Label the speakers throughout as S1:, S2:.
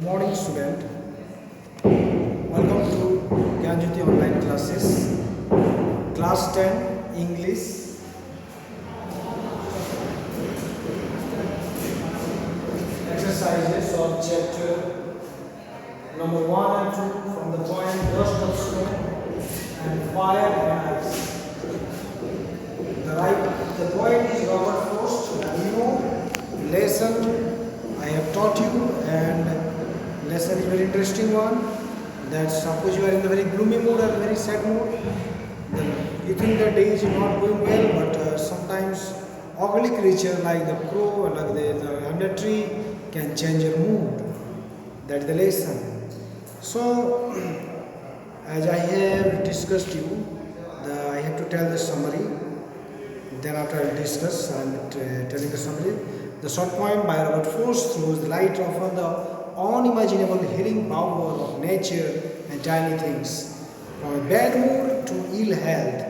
S1: Morning student, welcome to GYANJYOTI online classes, class 10 English, exercises of chapter number 1 and 2 from the poem Dust of Snow and Fire and Ice. The poet is Robert Frost, and you know lesson I have taught you, and lesson is very interesting one. That suppose you are in the very gloomy mood or very sad mood, then you think the day is not going well, but sometimes ugly creature like the crow or like the under tree can change your mood. That's the lesson. So as I have discussed you, I have to tell the summary. Then after I discuss, I am telling the summary. The short poem by Robert Frost throws the light on the unimaginable healing power of nature and tiny things. From a bad mood to ill health,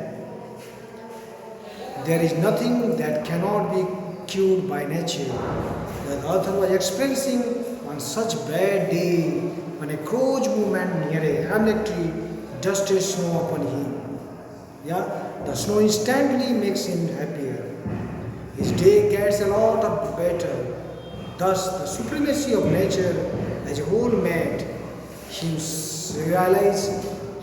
S1: there is nothing that cannot be cured by nature. The author was experiencing on such bad day when a crow's movement near a hamlet tree dusted snow upon him. The snow instantly makes him happier. His day gets a lot of better. Thus, the supremacy of nature as a whole made him realize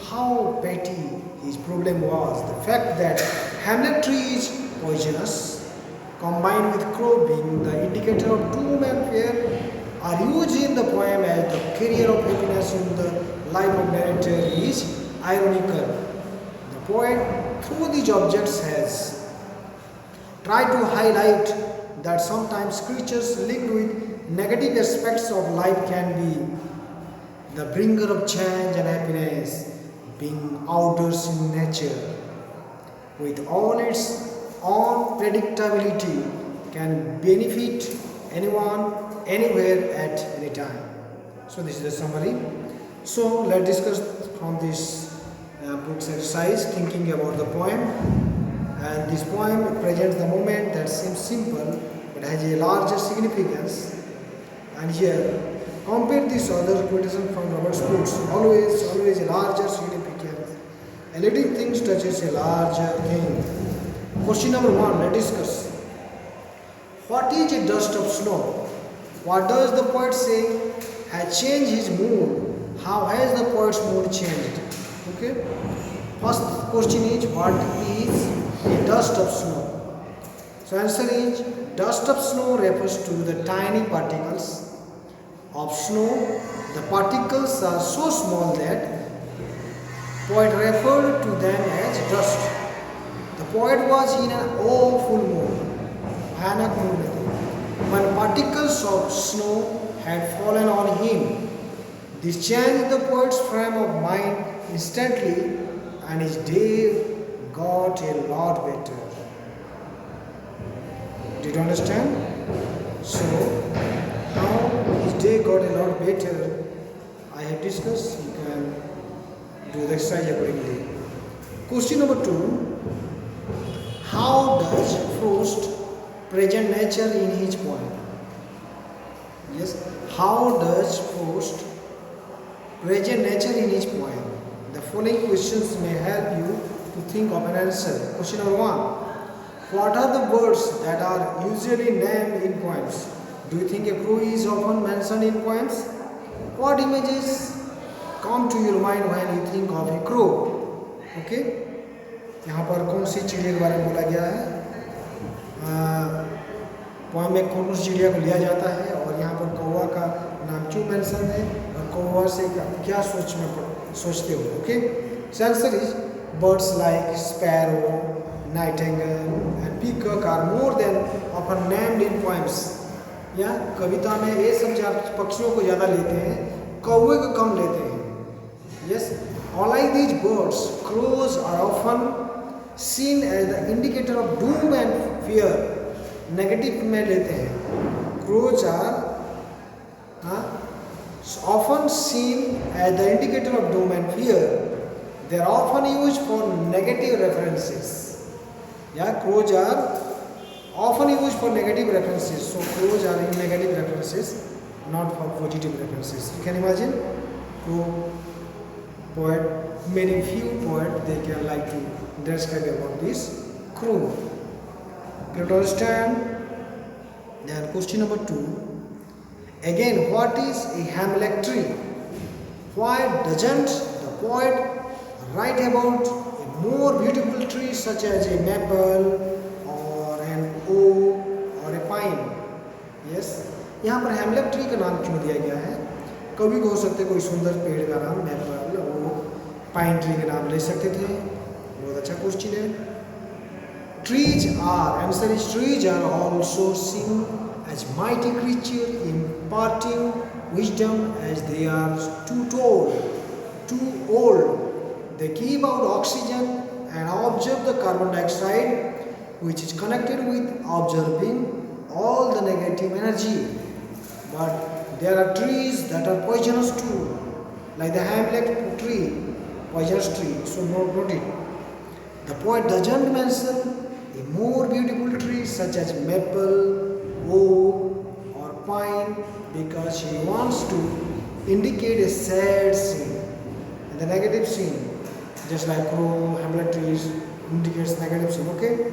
S1: how petty his problem was. The fact that hamlet tree is poisonous, combined with crow being the indicator of doom and fear, are used in the poem as the carrier of happiness in the life of narrator is ironical. The poet, through these objects, has tried to highlight that sometimes creatures linked with negative aspects of life can be the bringer of change and happiness, being outdoors in nature with all its unpredictability can benefit anyone, anywhere, at any time. So this is the summary. So let's discuss from this book's exercise, thinking about the poem. And this poem presents the moment that seems simple but has a larger significance. And here, compare this other quotation from Robert Frost. Always a larger significance. A little thing touches a larger thing. Question number 1, let's discuss. What is a dust of snow? What does the poet say has changed his mood? How has the poet's mood changed? Okay. First question is, what is a dust of snow? So answer is, dust of snow refers to the tiny particles of snow. The particles are so small that poet referred to them as dust. The poet was in an awful mood, bhayanak mood, when particles of snow had fallen on him. This changed the poet's frame of mind instantly, and his day got a lot better. Did you understand? So, how his day got a lot better, I have discussed. You can do the exercise accordingly. Question number 2. How does Frost present nature in his poem? Yes. How does Frost present nature in his poem? The following questions may help you to think of an answer. Question number 1. What are the birds that are usually named in poems? Do you think a crow is often mentioned in poems? What images come to your mind when you think of a crow? Okay? यहाँ पर कौन सी चिड़िया के बारे में बोला गया है? पोएम में कौन सी चिड़िया को लिया जाता है और यहाँ पर कौवा का नाम क्यों मेंशन है और कौवा से क्या सोचते हो? Okay? So answer is, birds like sparrow, nightingale and peacock are more than often named in poems. या कविता में ये सब पक्षियों को ज़्यादा लेते हैं, कौवे को कम लेते हैं. Yes, unlike these birds, crows are often seen as the indicator of doom and fear. Negative में लेते हैं. Crows are often seen as the indicator of doom and fear. They are often used for negative references. Crows are often used for negative references. So crows are in negative references. not for positive references. You can imagine, poet, many few poet, they can like to describe about this crow. You understand? Then question number 2. Again, what is a hemlock tree? Why doesn't the poet write about a more beautiful tree such as a maple or an oak or a pine? Yes, यहाँ पर हेमलक tree का नाम क्यों दिया गया है? कभी हो सकते कोई सुंदर पेड़ का नाम मेपल ओक पाइन ट्री का नाम ले सकते थे. बहुत अच्छा क्वेश्चन है. Trees are, answer is trees are also seen as mighty creatures imparting wisdom as they are too old. They give out oxygen and absorb the carbon dioxide, which is connected with absorbing all the negative energy. But there are trees that are poisonous too, like the hemlock tree, poisonous tree. So note it. The poet doesn't mention a more beautiful tree such as maple, oak or pine because he wants to indicate a sad scene and the negative scene, just like crow, hemlock trees indicates negative scene. Okay,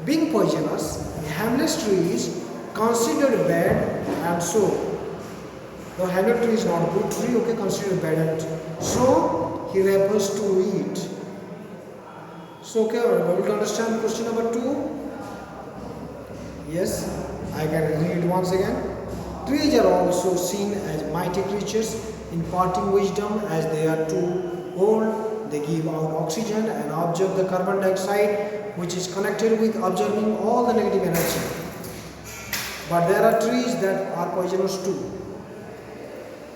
S1: being poisonous, a hemlock tree is considered bad, and so the hemlock tree is not a good tree. Okay, considered bad, and so he refers to it. So okay, able to understand question number 2? Yes, I can read once again. Trees are also seen as mighty creatures imparting wisdom as they are too old. They give out oxygen and absorb the carbon dioxide, which is connected with absorbing all the negative energy. But there are trees that are poisonous too,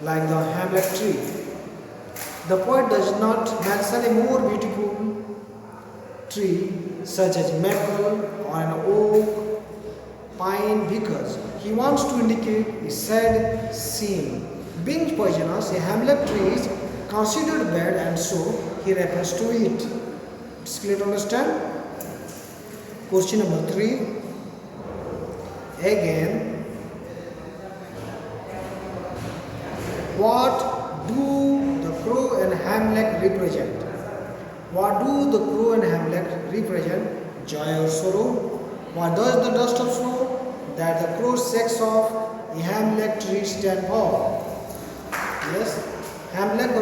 S1: like the hemlock tree. The poet does not mention a more beautiful tree such as maple or an oak, pine because he wants to indicate a sad scene. Being poisonous, a hemlock tree is considered bad, and so he refers to it. It's clear to understand? Question number 3. Again, what do the crow and hemlock represent? What do the crow and hemlock represent? Joy or sorrow? What does the dust of snow that the crow shakes off a hemlock tree stand for? Yes, hemlock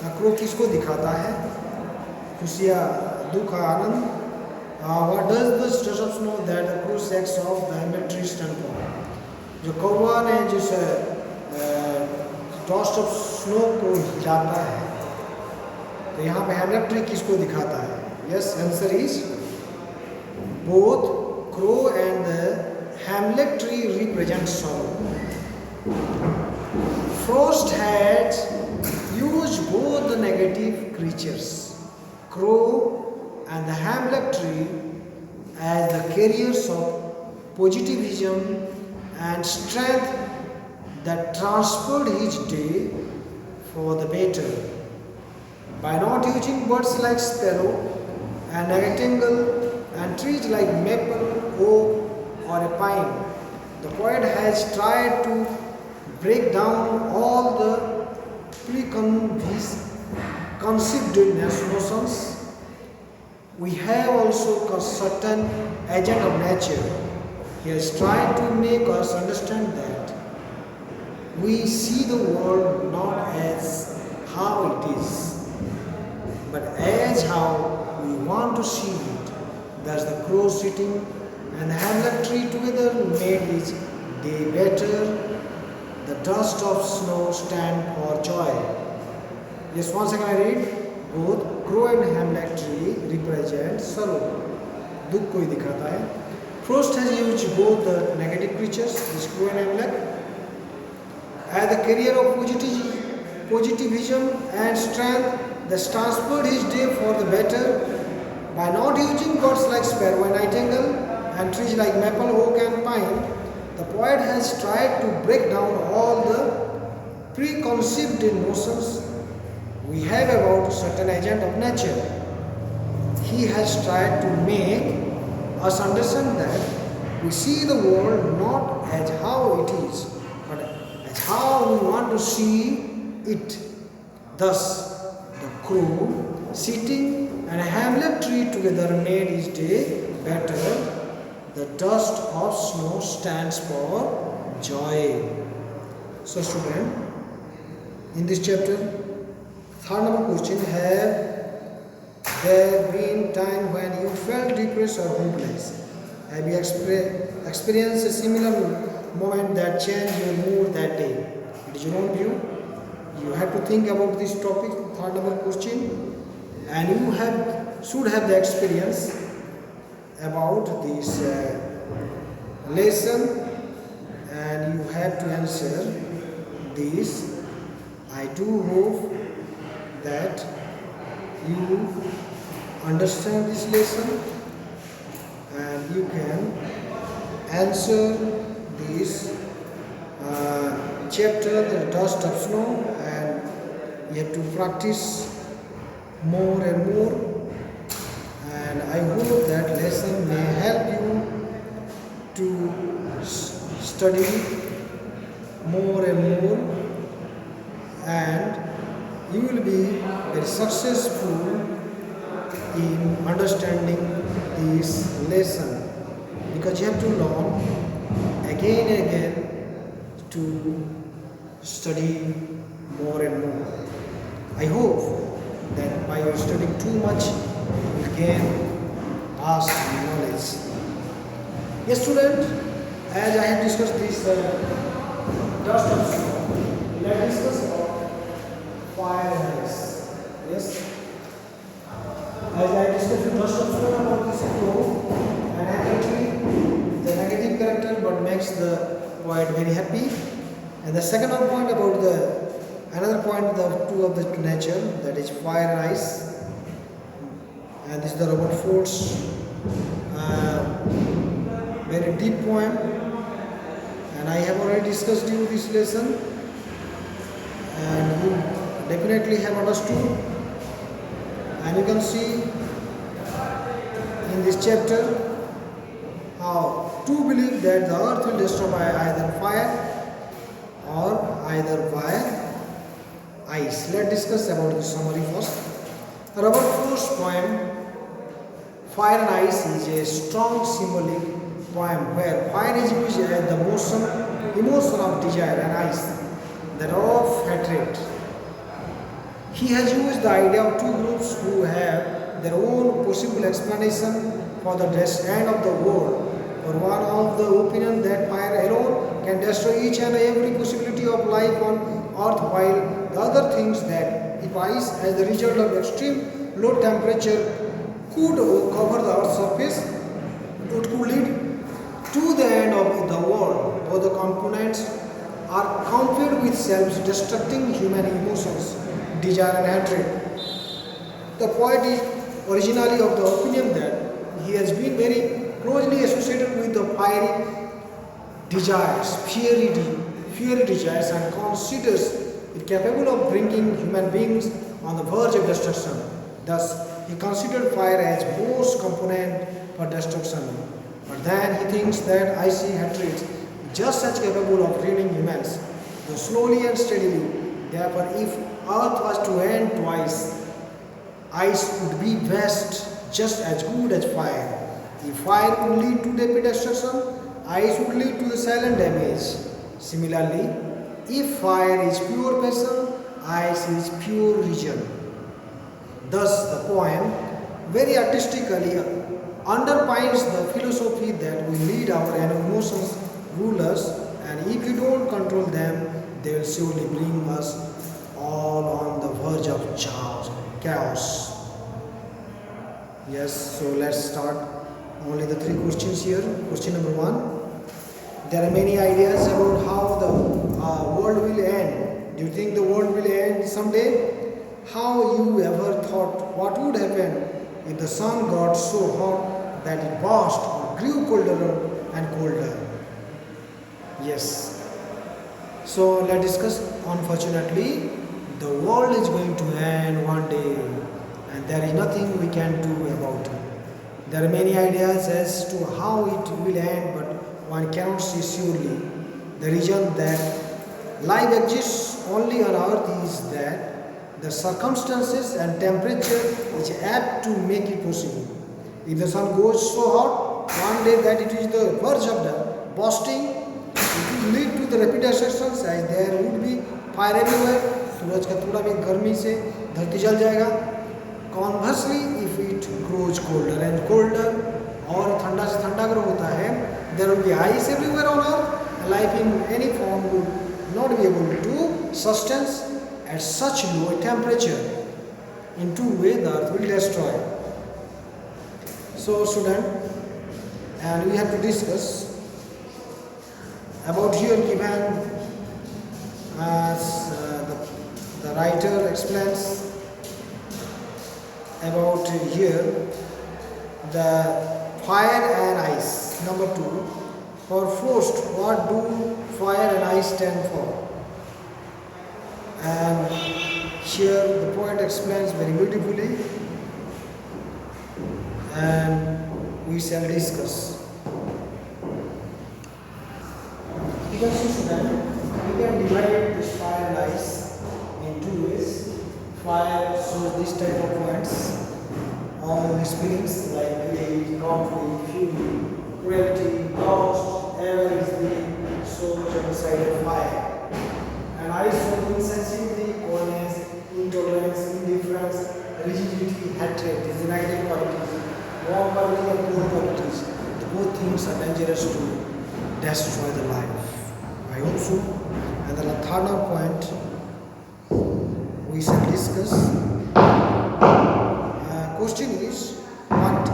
S1: और crow किसको दिखाता है? खुशियाँ, दुख, आनंद. What does the dust of snow that the crow shakes off the hemlock tree stand for? जो कौवा ने जिस dust of snow को हिलाता है, तो यहाँ पे hemlock tree किसको दिखाता है? Yes, answer is both crow and the hemlock tree represent sorrow. Frost had used both the negative creatures, crow and the hemlock tree, as the carriers of positivism and strength that transferred his day for the better. By not using birds like sparrow and nightingale and trees like maple, oak or a pine, the poet has tried to break down all the preconceived notions. We have also a certain agent of nature. He has tried to make us understand that we see the world not as how it is, but as how we want to see it. Thus the crow sitting and the hemlock tree together made his day better. The dust of snow stand for joy. Yes, once again I read. Both crow and hemlock tree represent sorrow. दुख को ही दिखाता है. Frost has used both the negative creatures, this crow and hemlock, as the carrier of positivism and strength that transferred his day for the better. By not using birds like sparrow and nightingale and trees like maple, oak and pine, the poet has tried to break down all the preconceived notions we have about certain agent of nature. He has tried to make us understand that we see the world not as how it is, but as as how we want to see it. Thus, the crow sitting and a hamlet tree together made his day better. The dust of snow stands for joy. So, student, in this chapter, third number question: have there been time when you felt depressed or hopeless? Have you experienced a similar moment that changed your mood that day? It is your own view. You have to think about this topic, third number question, and you should have the experience about this lesson, and you have to answer this. I do hope that you understand this lesson and you can answer this chapter, the dust of snow, and you have to practice more and more, and I hope that lesson may help you to study more and more, and you will be very successful in understanding this lesson, because you have to learn again and again to study more and more. I hope that by your studying too much, you will gain vast knowledge. Yes, student, as I have discussed this dust of snow, let's discuss about fire and ice. Yes, as I discussed the dust of snow about this crow, and actually the negative character but makes the poet very happy. And the second point about another point, the two of the nature, that is fire and ice. And this is the Robert Ford's very deep poem, and I have already discussed you this lesson, and you definitely have understood. And you can see in this chapter how to believe that the earth will destroy by either fire or either by ice. Let's discuss about the summary first. Robert Froost's poem Fire and Ice is a strong symbolic poem where fire is used as the emotion of desire, and ice that of hatred. He has used the idea of two groups who have their own possible explanation for the end of the world. For one of the opinion that fire alone can destroy each and every possibility of life on earth, while the other thinks that if ice as the result of extreme low temperature could cover the earth's surface, it could lead to the end of the world. Both the components are conflict with self-destructing human emotions, desire and hatred. The poet is originally of the opinion that he has been very closely associated with the fiery desires, fiery desires, and considers it capable of bringing human beings on the verge of destruction. Thus, he considered fire as most component for destruction. But then he thinks that icy hatred is just as capable of ruining humans, though slowly and steadily. Therefore, if earth was to end twice, ice would be just as good as fire. If fire would lead to destruction, ice would lead to the silent damage. Similarly, if fire is pure passion, ice is pure reason. Thus, the poem very artistically underpins the philosophy that we lead our emotions rule us, and if you don't control them, they will surely bring us all on the verge of chaos. Yes, so let's start. Only the three questions here. Question number 1. There are many ideas about how the world will end. Do you think the world will end someday? How you ever thought what would happen if the sun got so hot that it burst or grew colder and colder? Yes. So let's discuss. Unfortunately, the world is going to end one day, and there is nothing we can do about it. There are many ideas as to how it will end, but one cannot say surely. The reason that life exists only on earth is that the circumstances and temperature which are apt to make it possible. If the sun goes so hot one day that it is the verge of the bursting, it will lead to the rapid assertions as there would be fire everywhere. सूरज का थोड़ा भी गर्मी से धरती जल जाएगा. Conversely, if it grows colder and colder, और ठंडा से ठंडा अगर होता है, there will be ice everywhere on earth. Life in any form will not be able to sustain at such low temperature. In two ways, the earth will destroy. So, student, and we have to discuss about here given as the writer explains about here the fire and ice. Number 2, for first, what do fire and ice stand for? And here the poet explains very beautifully, and we shall discuss. You can see that we can divide this fire and ice in two ways. Fire shows this type of points, all these feelings like hate, conflict, fury, cruelty, lust, anger is the soul on the side of fire. And ice shows insensitivity, coldness, intolerance, indifference, rigidity, hatred. These are negative qualities. Warm qualities and cold qualities. Both things are dangerous to destroy the life. I hope so. And the third point we shall discuss. Question is, what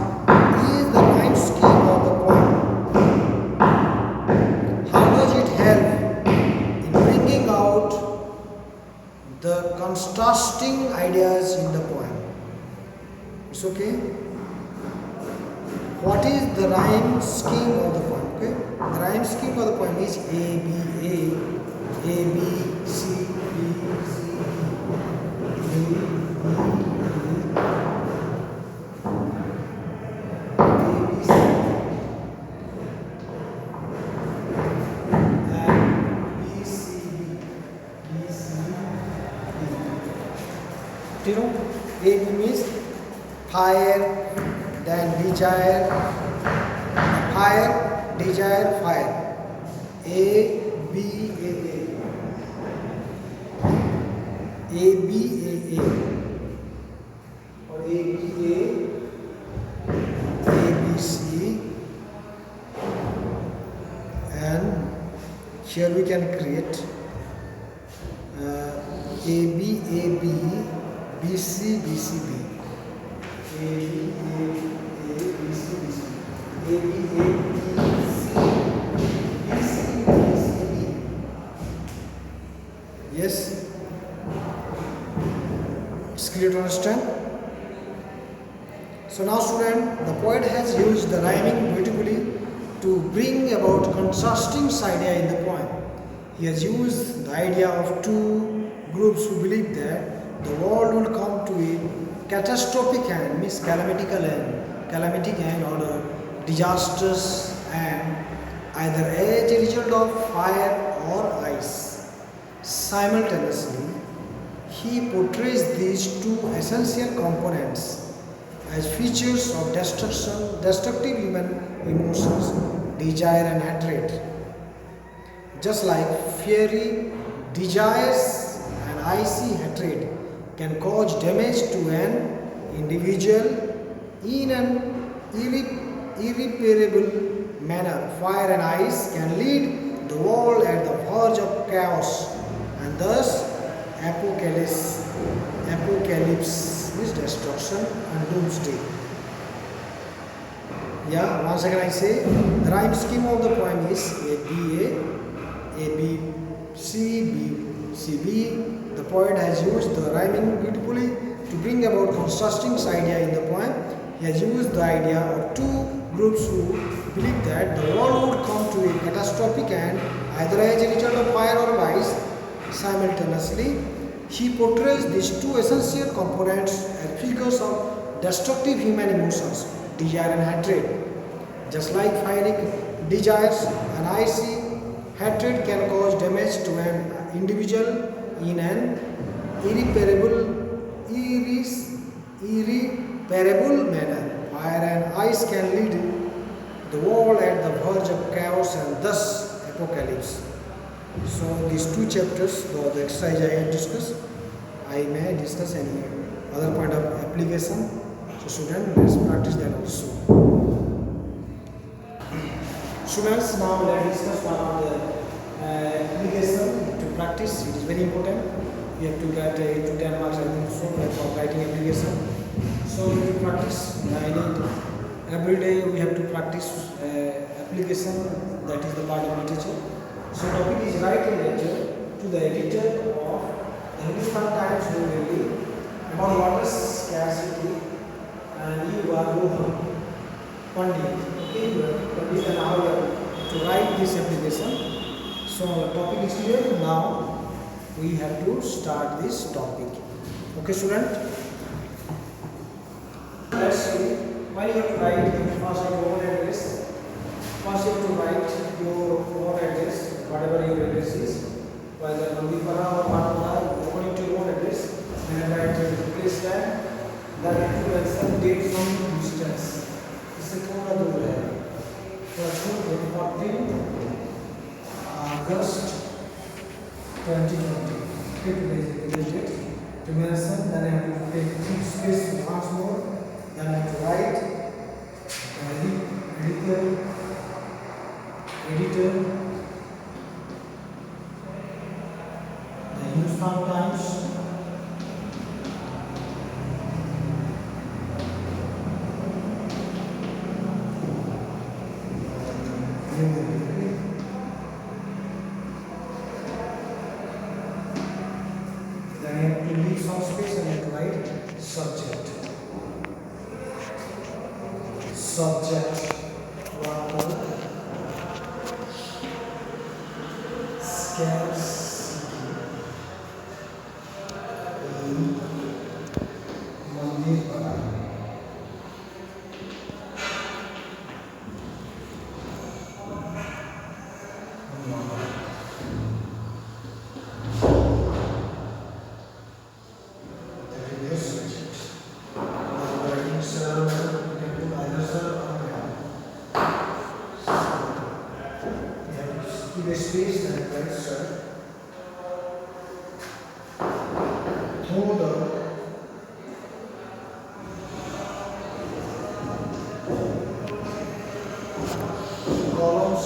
S1: is the rhyme scheme of the poem? How does it help in bringing out the contrasting ideas in the poem? It's okay. What is the rhyme scheme of the poem? Okay, the rhyme scheme of the poem is A B C B C you know, A means fire, then desire, fire, desire, fire. A B A or A B C, and here we can create A B B C B C B. A B C B C. A B C B C B. Yes. It's clear to understand. So now, student, the poet has used the rhyming beautifully to bring about contrasting idea in the poem. He has used the idea of two groups who believe that the world will come to a catastrophic end, means calamitic end or a disastrous end, either as a result of fire or ice. Simultaneously, he portrays these two essential components as features of destructive human emotions, desire and hatred. Just like fiery desires and icy hatred can cause damage to an individual in an irreparable manner, fire and ice can lead the world at the verge of chaos, and thus apocalypse is destruction and doomsday. Yeah, once again I say, the rhyme scheme of the poem is A B C B C B. The poet has used the rhyming beautifully to bring about contrasting idea in the poem. He has used the idea of two groups who believe that the world would come to a catastrophic end either as a result of fire or ice. Simultaneously, he portrays these two essential components as figures of destructive human emotions, desire and hatred. Just like fiery desires and icy hatred can cause damage to an individual in an irreparable manner, where an ice can lead the world at the verge of chaos and thus apocalypse. So these two chapters, the exercise I had discussed, I may discuss any other point of application. So students, let's practice that also. Students, now let's discuss one of the application to practice. It is very important. You have to get 8 to 10 marks, I think, so for writing application. So you have to practice. I need every day we have to practice application. That is the part of literature. So topic is write a letter to the editor of the Hindustan Times New Delhi about water scarcity, and you are Rohan Pandit. Okay, you are Pandit, and now you have to write this application. So the topic is clear. Now we have to start this topic. Okay, student. Let's see. When you have to write, you have to first your own address. First you have to write your own address, whatever your address is. Whether Mandipara or Patpara, according to your own address, and write the place tag. Then you have to mention date from distance. इससे थोड़ा दूर है. For 14 August 2020. Today's date. To mention, then I have to take space once more. Then I have to write editor, the Hindustan Times. Then I have to leave some space and I have to write subject. Subject, water scarcity in Mandipara. Give a space and write sir. Through the columns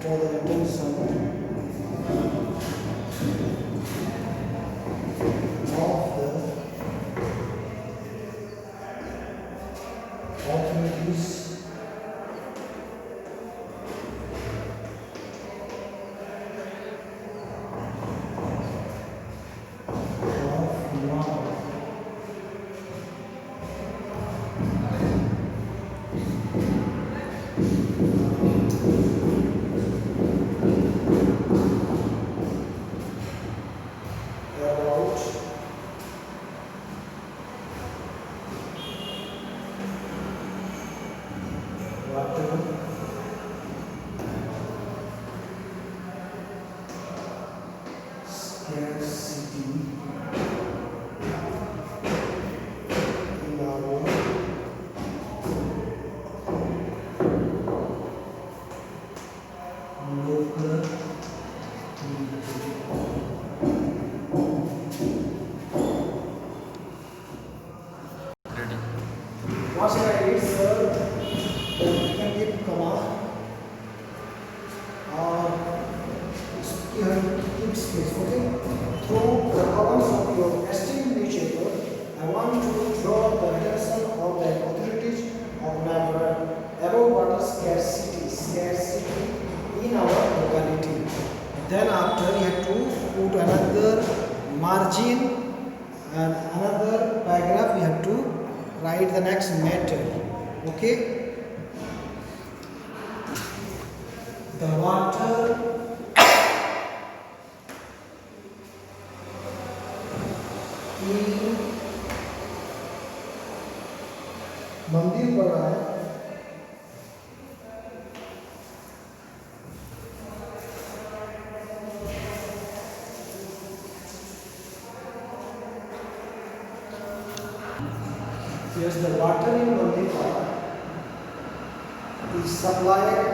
S1: authorities of law. Scarcity in our local community. What should I read? weeks, please. Okay. Through the columns of your esteemed newspaper, I want to draw the attention of the authorities of matter about water scarcity in our locality. Then after you have to put another margin and another paragraph. You have to write the next matter. Okay. The water in मंदिर पड़ा है yes, the water in Mandipara is supplied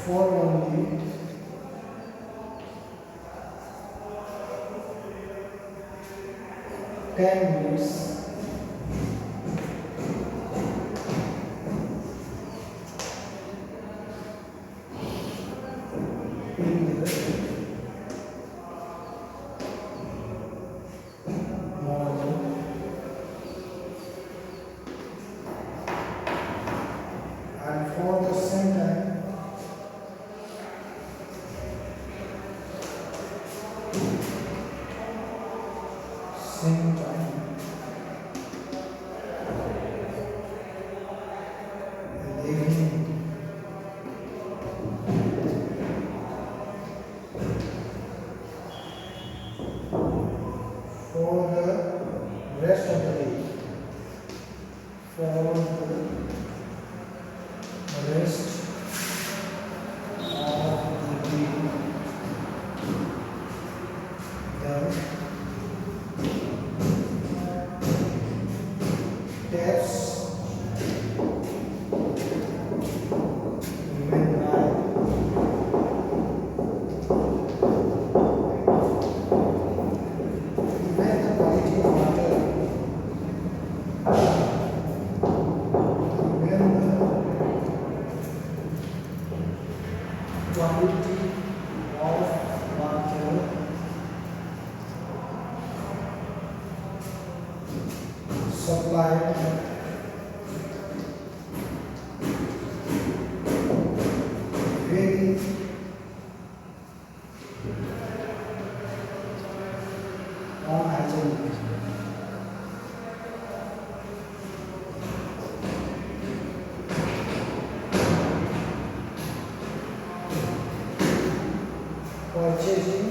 S1: for only 10 minutes in the morning and for the same time in the evening. For the rest of the day, for the rest of the day, the taps remain dry. When the quality of water, when the quality of water supplied very unhygienic. Purchasing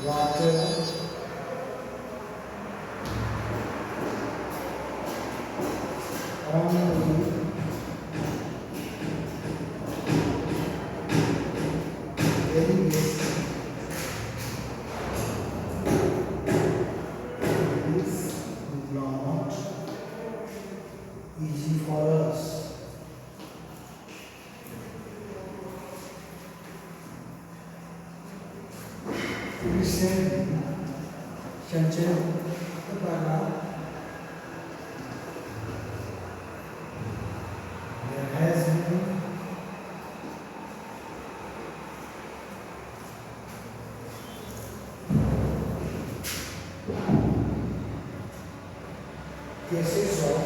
S1: water only very basic is not easy for us. Recently, Chanchal there has been cases of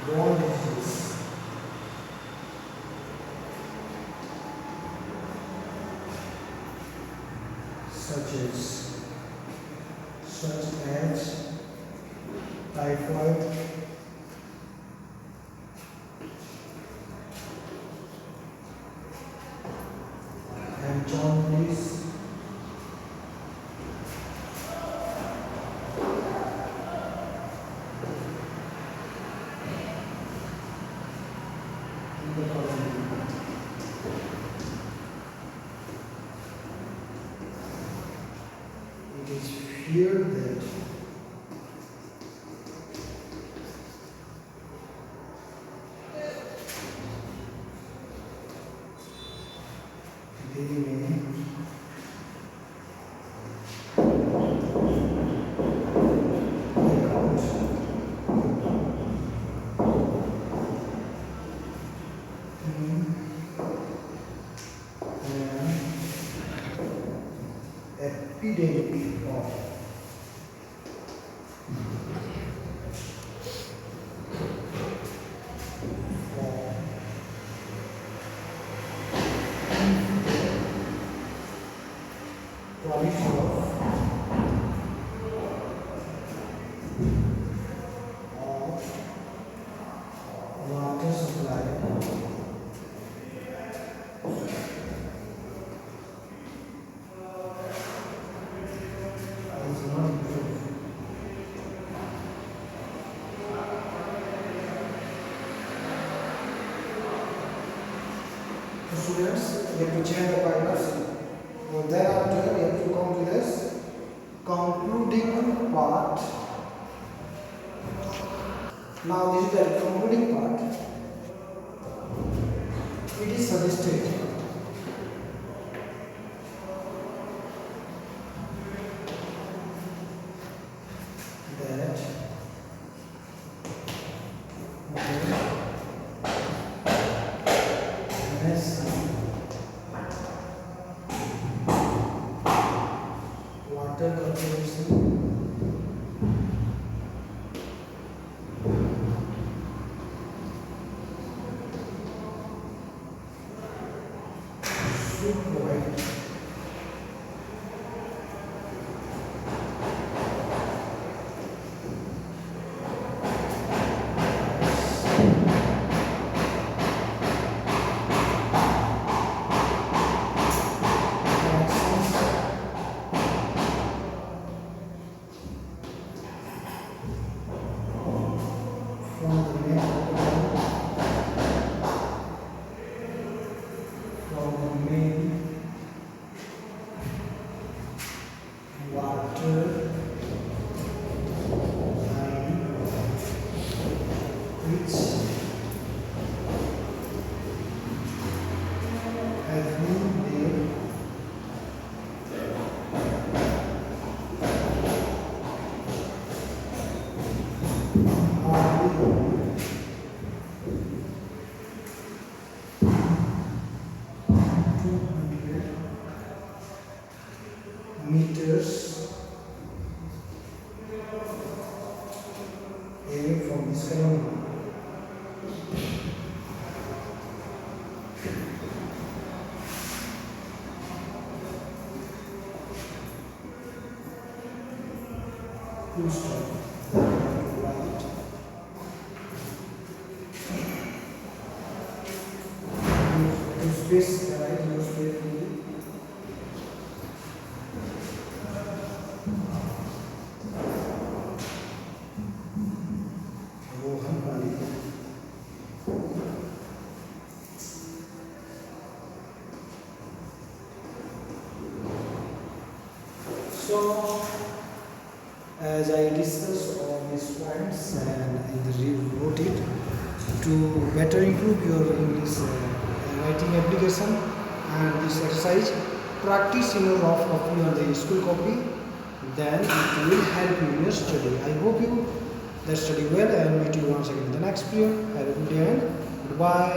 S1: water-borne disease such as typhoid, and jaundice, in the colony. It is feared that P or quality of water supply is not improved. So students, you have to change the paragraphs. So thereafter, you have to come to this concluding part. Now this is the concluding part. It is suggested that water conservation should provide from the main water line which every day hardly 200 meters away from this canal. Full stop. Right. Use space, right? Use space. So, as I discussed all these points and wrote it to better improve your English writing application and this exercise, practice in your rough copy or the school copy, then it will help you in your study. I hope you that study well and meet you once again in the next video. Have a good day and goodbye.